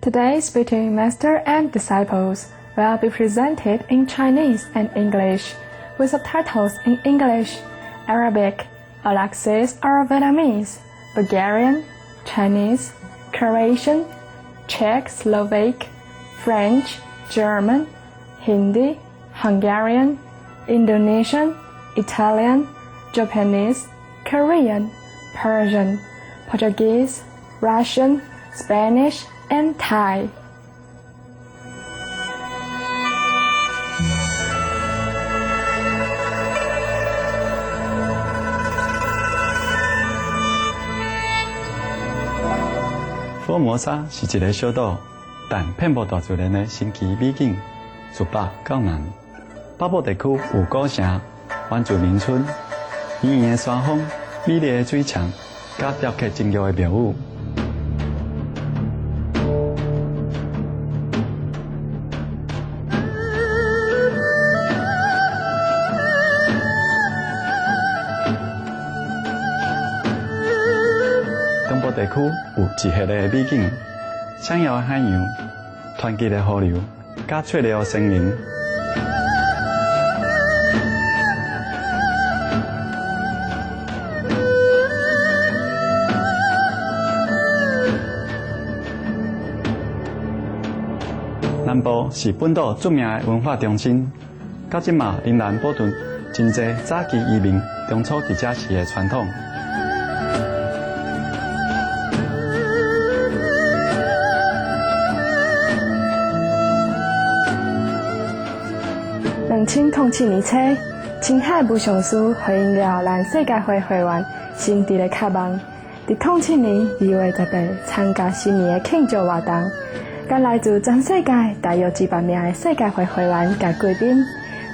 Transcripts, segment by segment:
Today's between Master and Disciples will be presented in Chinese and English, with subtitles in English, Arabic, Alexis or Vietnamese, Bulgarian, Chinese, Croatian, Czech, Slovak, French, German, Hindi, Hungarian, Indonesian, Italian, Japanese, Korean, Persian, Portuguese, Russian, Spanish, and Thai. Formosa 是一个小岛，但遍布大自然的神奇美景，自北到南。北部地区有古城、原住民村、圆圆的山峰、美丽的水墙，甲雕刻精妙的庙宇。东部地区有一系列的美景，闪耀的海洋、湍急的河流、甲翠绿的森林。南部是本岛著名的文化中心，到即嘛仍然保存真侪早期移民中初伫遮时的传统。2007年初，青海武雄书回应了咱世界会会员新地的渴望，伫2007年2月10日参加新年的庆祝活动，甲来自全世界大约200名的世界会会员甲贵宾，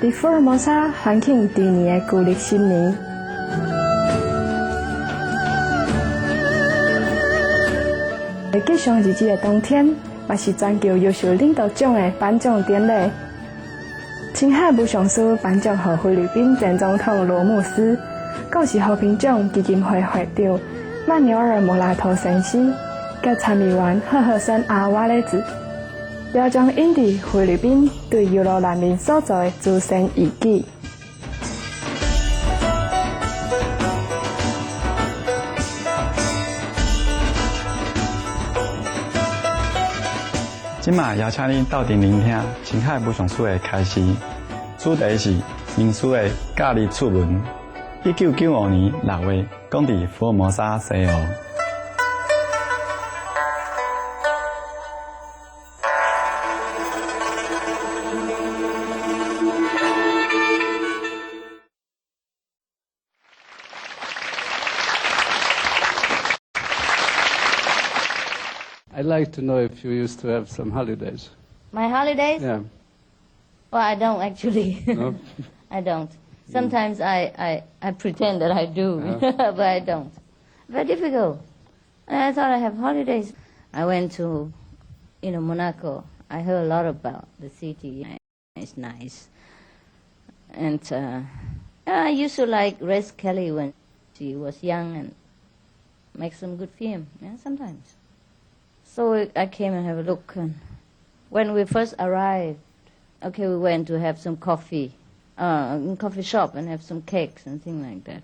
伫 Formosa 欢庆第年的旧历新年。会记上日子的当天，也是全球优秀领导奖的颁奖典礼。青海武雄书颁奖予菲律宾前总统罗姆斯，更是和平奖基金会会长曼纽尔莫拉托先生，甲参议员赫赫森阿瓦雷子，表彰印地菲律宾对优罗难民所做的慈善义举。今嘛邀请您到阵聆听青海武雄书的开始，主题是民书的假日出门。1995年6月，讲伫福尔摩沙西湖。I'd like to know if you used to have some holidays. My holidays? Yeah. Well, I don't actually. No? I don't. Sometimes I pretend that I do, but I don't. Very difficult. I thought I have holidays. I went to, Monaco. I heard a lot about the city. It's nice. And I used to like Grace Kelly when she was young and make some good film. Yeah, sometimes. So I came and have a look. And when we first arrived, we went to have some coffee, in coffee shop and have some cakes and things like that.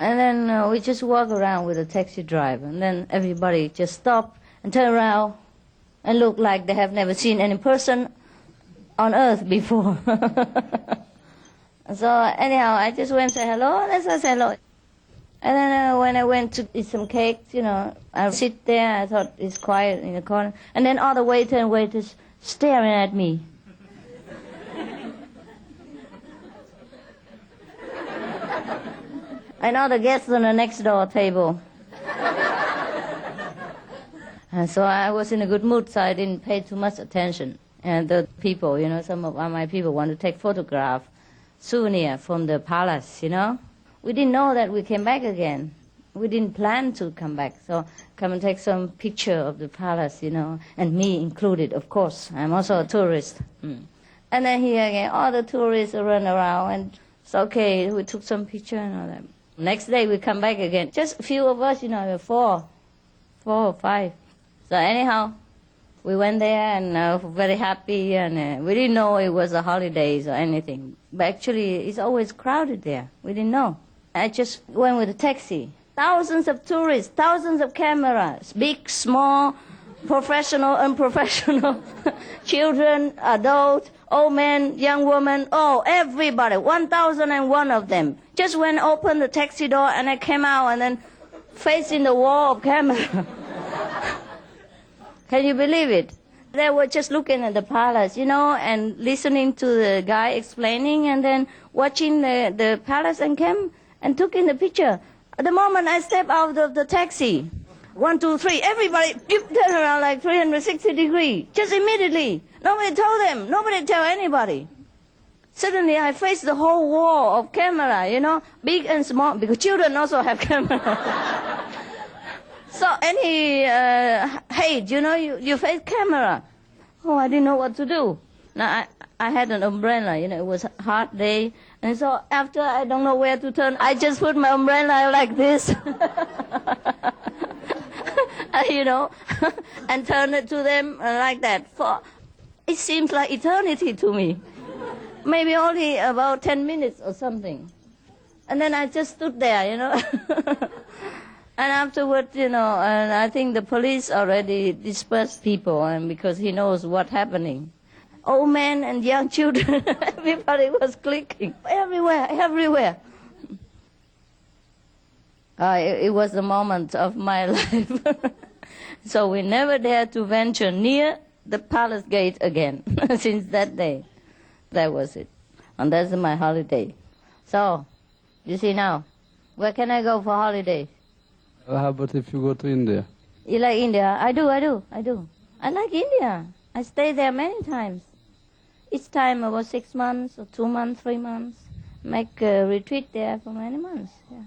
And then we just walk around with a taxi driver, and then everybody just stop and turn around and look like they have never seen any person on earth before. So anyhow, I just went and said hello, and I said hello. And then when I went to eat some cakes, I sit there, I thought it's quiet in the corner. And then all the waiter and waiters staring at me. And all the guests on the next door table. And so I was in a good mood, so I didn't pay too much attention. And the people, some of my people want to take photograph, souvenir from the palace, We didn't know that we came back again. We didn't plan to come back. So come and take some picture of the palace, and me included, of course. I'm also a tourist. And then here again, all the tourists run around, and it's okay. We took some picture and all that. Next day we come back again. Just a few of us, four or five. So anyhow, we went there and very happy, and we didn't know it was a holidays or anything. But actually, it's always crowded there. We didn't know. I just went with a taxi. Thousands of tourists, thousands of cameras, big, small, professional, unprofessional, children, adults, old men, young women, everybody, 1,001 of them. Just went open the taxi door and I came out and then facing the wall of camera. Can you believe it? They were just looking at the palace, and listening to the guy explaining and then watching the palace and came and took in the picture. The moment I stepped out of the taxi, 1, 2, 3, everybody turned around like 360 degrees, just immediately. Nobody told them, nobody tell anybody. Suddenly I faced the whole wall of camera, big and small, because children also have camera. So any hate, you face camera. Oh, I didn't know what to do. Now I had an umbrella, it was a hot day. And so after I don't know where to turn, I just put my umbrella like this. And turn it to them like that. It seems like eternity to me. Maybe only about 10 minutes or something. And then I just stood there, And afterward, and I think the police already dispersed people, and because he knows what's happening. Old men and young children, everybody was clicking. Everywhere. It was the moment of my life. So we never dared to venture near the palace gate again since that day. That was it. And that's my holiday. So, you see now, where can I go for holiday? How about if you go to India? You like India? I do. I like India. I stay there many times. Each time about 6 months or 2 months, 3 months. Make a retreat there for many months. Yeah.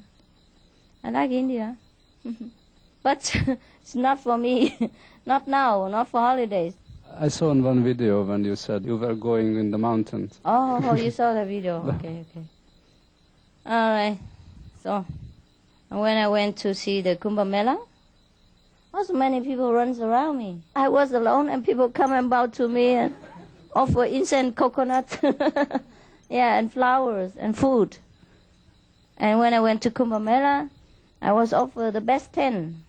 I like India. But it's not for me. Not now, not for holidays. I saw in one video when you said you were going in the mountains. Oh, you saw the video. Okay. All right. So, when I went to see the Kumbh Mela, also many people runs around me. I was alone and people come and bow to me and offer incense, coconut, and flowers and food. And when I went to Kumbh Mela, I was offered the best 10.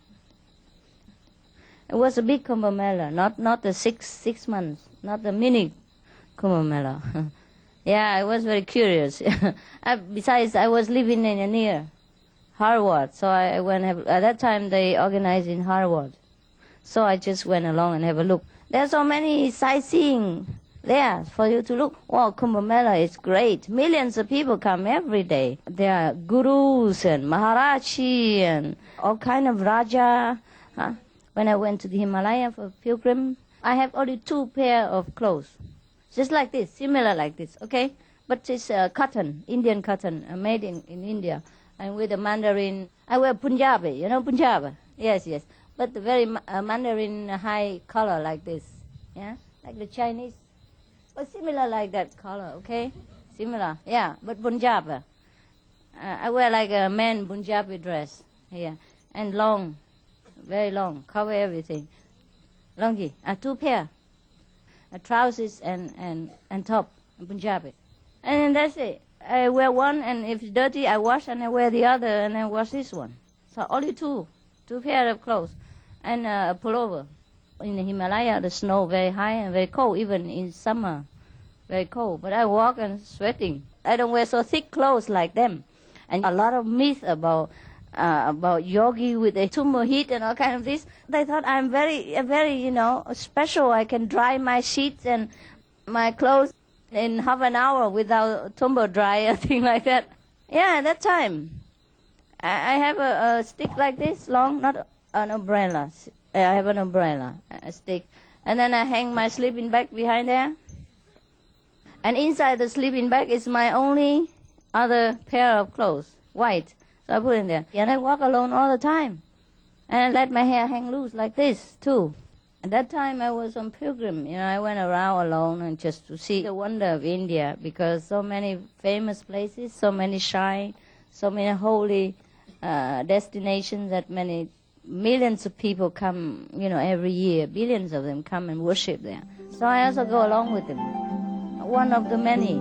It was a big Kumbh Mela, not the six months, not the mini Kumbh Mela. Yeah, I was very curious. Besides, I was living near Harvard, so I went. At that time, they organized in Harvard, so I just went along and have a look. There's so many sightseeing there for you to look. Wow, Kumbh Mela is great. Millions of people come every day. There are gurus and maharaji and all kind of raja. When I went to the Himalaya for pilgrim, I have only 2 pair of clothes, just like this, similar like this, okay? But it's cotton, Indian cotton, made in India. And with the Mandarin, I wear Punjabi, Punjab? Yes. But the very Mandarin high color like this, yeah? Like the Chinese. But similar like that color, okay? Similar, yeah, but Punjab. I wear like a man Punjabi dress, yeah, and long. Very long, cover everything. Longi, 2 pair. Trousers and top, Punjabi. And that's it. I wear one, and if it's dirty, I wash, and I wear the other, and I wash this one. So only 2 pair of clothes. And a pullover. In the Himalaya, the snow very high and very cold, even in summer, very cold. But I walk and sweating. I don't wear so thick clothes like them. And a lot of myth about yogi with a tumor heat and all kind of this. They thought I'm very, special. I can dry my sheets and my clothes in half an hour without tumble dry or thing like that. Yeah, at that time, I have a stick like this, long, not an umbrella. I have an umbrella, a stick. And then I hang my sleeping bag behind there. And inside the sleeping bag is my only other pair of clothes, white. So I put in there. And I walk alone all the time. And I let my hair hang loose like this, too. At that time, I was on pilgrim. I went around alone and just to see the wonder of India, because so many famous places, so many shrines, so many holy destinations that many millions of people come, every year. Billions of them come and worship there. So I also go along with them. One of the many.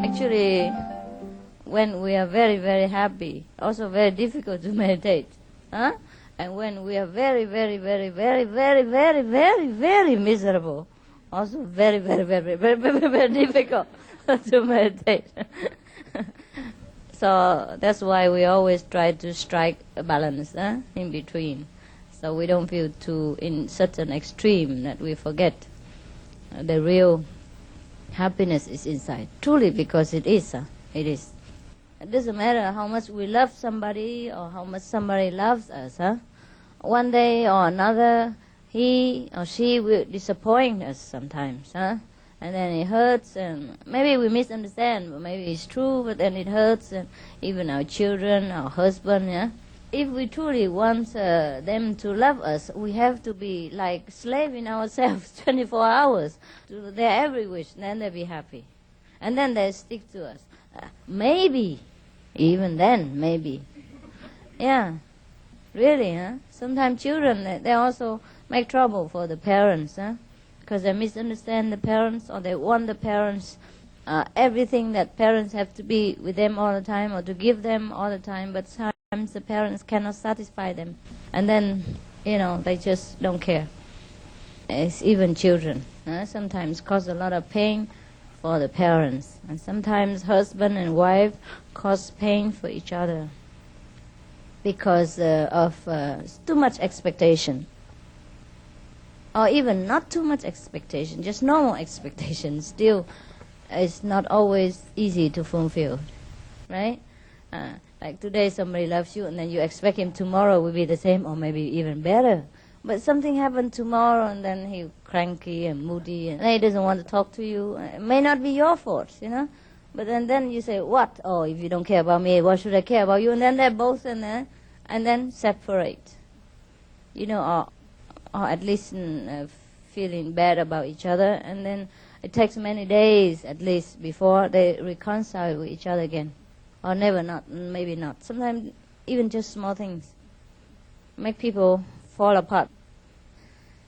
Actually, when we are very, very happy, also very difficult to meditate. Huh? And when we are very, very, very, very, very, very, very, very miserable, also very, very, very, very, very, very, very difficult to meditate. So that's why we always try to strike a balance in between. So we don't feel too in such an extreme that we forget the real happiness is inside. Truly, because it is. It is. It doesn't matter how much we love somebody or how much somebody loves us. One day or another, he or she will disappoint us sometimes. And then it hurts, and maybe we misunderstand, but maybe it's true, but then it hurts, and even our children, our husband. If we truly want them to love us, we have to be like slaving ourselves 24 hours to their every wish, then they'll be happy. And then they stick to us. Maybe, even then, maybe. Yeah, really, Sometimes children, they also make trouble for the parents, because they misunderstand the parents, or they want the parents, everything that parents have to be with them all the time, or to give them all the time, but sometimes the parents cannot satisfy them. And then, they just don't care. It's even children. Sometimes cause a lot of pain for the parents. And sometimes husband and wife cause pain for each other because of too much expectation. Or even not too much expectation, just normal expectation. Still, it's not always easy to fulfill, right? Like today somebody loves you and then you expect him tomorrow will be the same or maybe even better. But something happened tomorrow and then he's cranky and moody and he doesn't want to talk to you. It may not be your fault, But then you say, what? Oh, if you don't care about me, why should I care about you? And then they're both in there and then separate. Or at least feeling bad about each other. And then it takes many days at least before they reconcile with each other again. Or never, not, maybe not. Sometimes even just small things make people fall apart.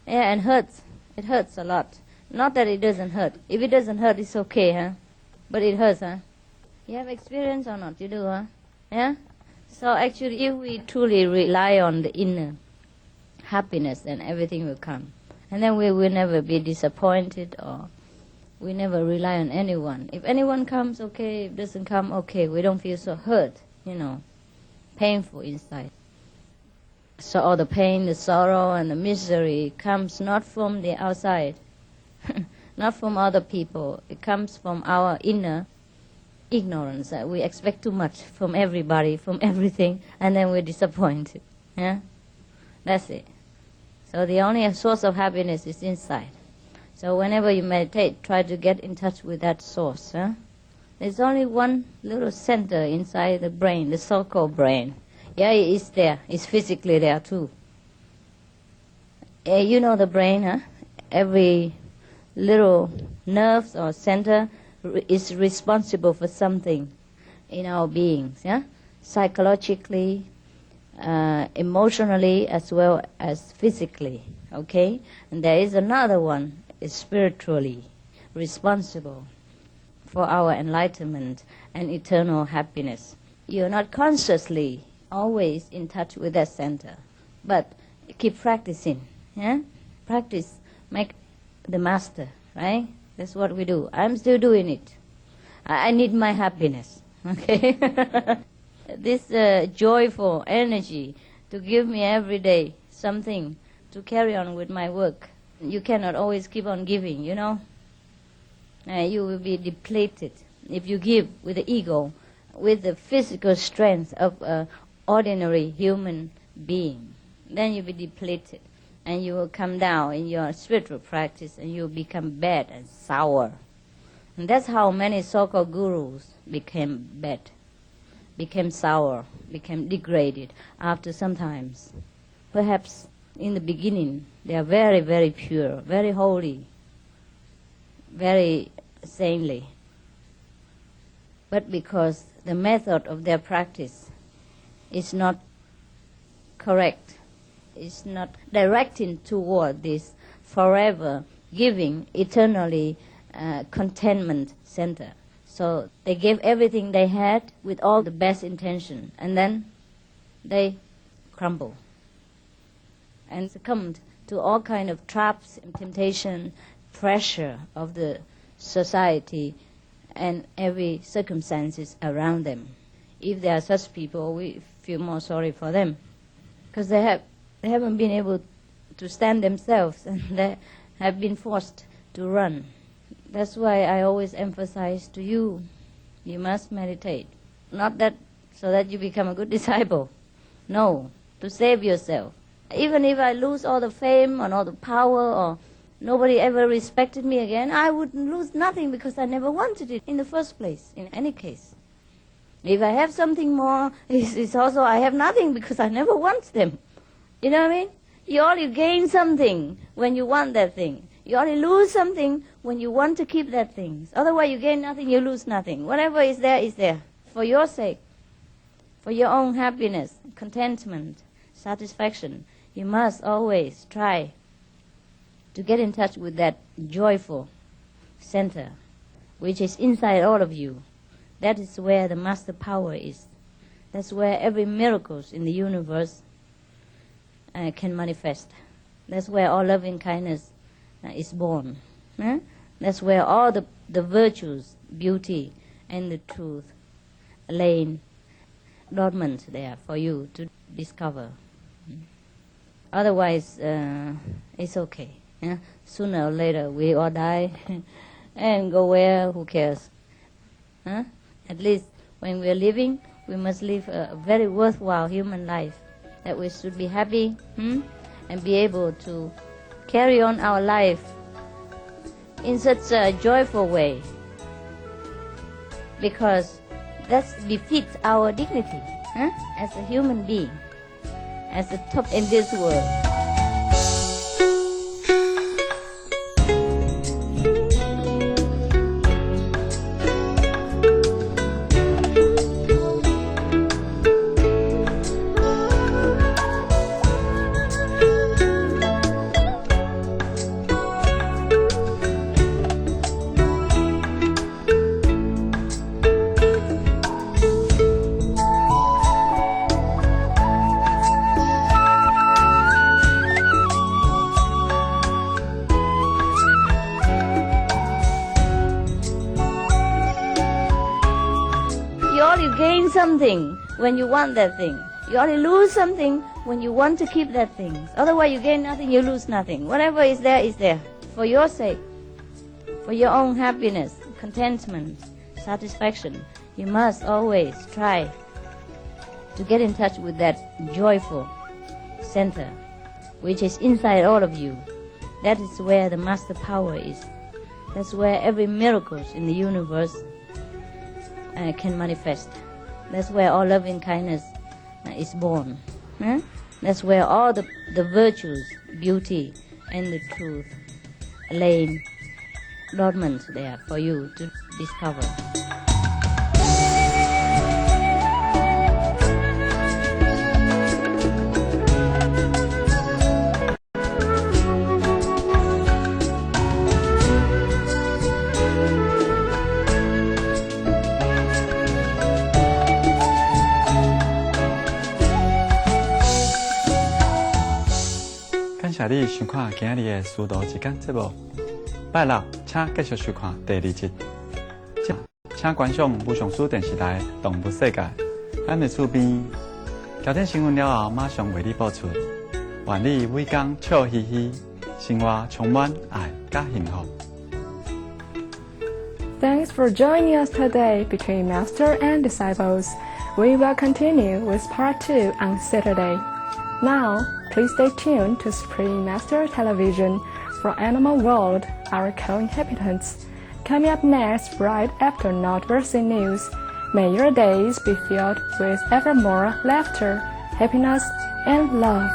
Yeah, and hurts. It hurts a lot. Not that it doesn't hurt. If it doesn't hurt, it's okay, But it hurts, You have experience or not? You do, Yeah? So actually, if we truly rely on the inner happiness, then everything will come. And then we will never be disappointed or we never rely on anyone. If anyone comes, okay. If doesn't come, okay. We don't feel so hurt, painful inside. So all the pain, the sorrow, and the misery comes not from the outside, not from other people. It comes from our inner ignorance. We expect too much from everybody, from everything, and then we're disappointed. Yeah, that's it. So the only source of happiness is inside. So whenever you meditate, try to get in touch with that source. There's only one little center inside the brain, the so-called brain. Yeah, it is there. It's physically there too. The brain, Every little nerve or center is responsible for something in our beings, psychologically, emotionally, as well as physically, okay? And there is another one, is spiritually responsible for our enlightenment and eternal happiness. You're not consciously always in touch with that center, but keep practicing, Practice, make the master, right? That's what we do. I'm still doing it. I need my happiness, okay? This joyful energy to give me every day something to carry on with my work. You cannot always keep on giving, you will be depleted if you give with the ego, with the physical strength of an ordinary human being. Then you'll be depleted and you will come down in your spiritual practice and you'll become bad and sour. And that's how many so-called gurus became bad, became sour, became degraded after some times. Perhaps, in the beginning, they are very, very pure, very holy, very saintly. But because the method of their practice is not correct, is not directing toward this forever giving, eternally contentment center. So they gave everything they had with all the best intention, and then they crumble and succumbed to all kind of traps and temptation, pressure of the society and every circumstances around them. If there are such people, we feel more sorry for them, because they haven't been able to stand themselves, and they have been forced to run. That's why I always emphasize to you, you must meditate. Not that so that you become a good disciple. No, to save yourself. Even if I lose all the fame and all the power, or nobody ever respected me again, I would lose nothing, because I never wanted it in the first place, in any case. If I have something more, it's also I have nothing, because I never want them. You know what I mean? You only gain something when you want that thing. You only lose something when you want to keep that thing. Otherwise you gain nothing, you lose nothing. Whatever is there. For your sake, for your own happiness, contentment, satisfaction, you must always try to get in touch with that joyful center, which is inside all of you. That is where the master power is. That's where every miracle in the universe can manifest. That's where all loving kindness is born. That's where all the virtues, beauty, and the truth lay dormant there for you to discover. Otherwise, it's okay. Sooner or later, we all die and go where, who cares? At least when we are living, we must live a very worthwhile human life, that we should be happy and be able to carry on our life in such a joyful way, because that befits our dignity as a human being, as a top in this world. You gain something when you want that thing. You only lose something when you want to keep that thing. Otherwise you gain nothing, you lose nothing. Whatever is there. For your sake, for your own happiness, contentment, satisfaction, you must always try to get in touch with that joyful center, which is inside all of you. That is where the master power is. That's where every miracle in the universe can manifest. That's where all loving kindness is born. That's where all the virtues, beauty, and the truth lay dormant there for you to discover.感谢你收看今日的师徒之间节目。拜六，请继续收看第二集。请观赏无上师电视台《动物世界》，咱的厝边。条件新闻了后，马上为你播出。愿你每天笑嘻嘻，生活充满爱甲幸福。Thanks for joining us today between Master and Disciples. We will continue with Part 2 on Saturday. Now, please stay tuned to Supreme Master Television for Animal World, our co-inhabitants. Coming up next, right after Noteworthy News, may your days be filled with ever more laughter, happiness, and love.